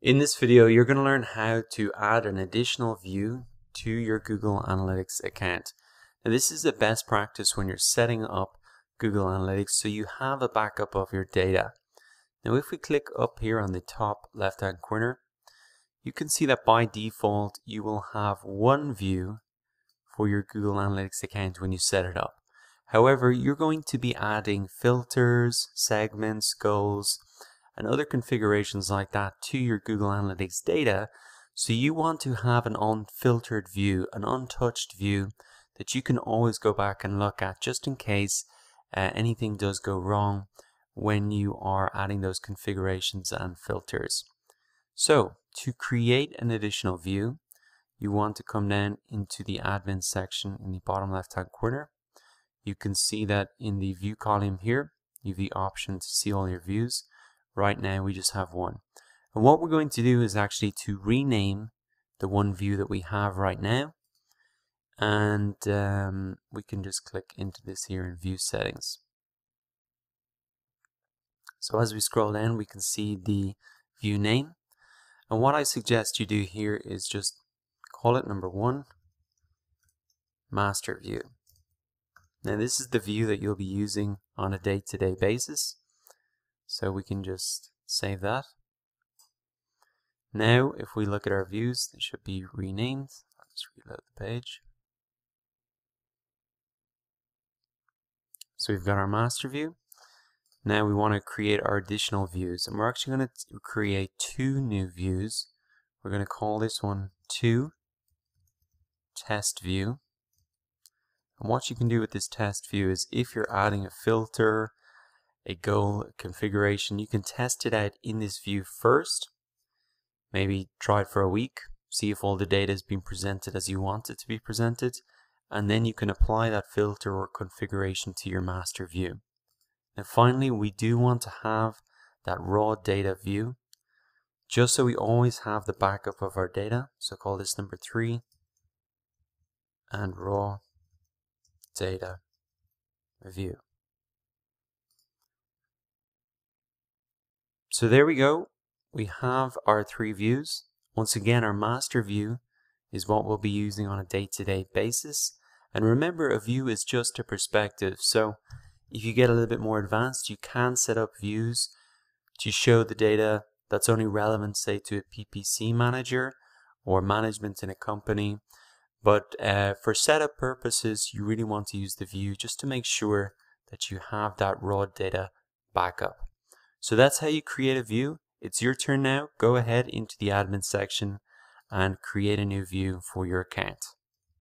In this video, you're going to learn how to add an additional view to your Google Analytics account. Now, this is the best practice when you're setting up Google Analytics so you have a backup of your data. Now, if we click up here on the top left-hand corner, you can see that by default, you will have one view for your Google Analytics account when you set it up. However, you're going to be adding filters, segments, goals, and other configurations like that to your Google Analytics data. So you want to have an unfiltered view, an untouched view that you can always go back and look at just in case anything does go wrong when you are adding those configurations and filters. So to create an additional view, you want to come down into the admin section in the bottom left hand corner. You can see that in the view column here, you have the option to see all your views. Right now we just have one. And what we're going to do is actually to rename the one view that we have right now. And we can just click into this here in view settings. So as we scroll down, we can see the view name. And what I suggest you do here is just call it number 1, master view. Now this is the view that you'll be using on a day-to-day basis. So we can just save that. Now if we look at our views, they should be renamed. I'll just reload the page. So we've got our master view. Now we want to create our additional views, and we're actually going to create 2 new views. We're going to call this one 2 test view. And what you can do with this test view is if you're adding a filter, a goal, a configuration, you can test it out in this view first. Maybe try it for a week, see if all the data has been presented as you want it to be presented, and then you can apply that filter or configuration to your master view. And finally, we do want to have that raw data view, just so we always have the backup of our data. So call this number 3 and raw data view. So there we go. We have our 3 views. Once again, our master view is what we'll be using on a day-to-day basis. And remember, a view is just a perspective. So if you get a little bit more advanced, you can set up views to show the data that's only relevant, say, to a PPC manager or management in a company. But for setup purposes, you really want to use the view just to make sure that you have that raw data backup. So that's how you create a view. It's your turn now. Go ahead into the admin section and create a new view for your account.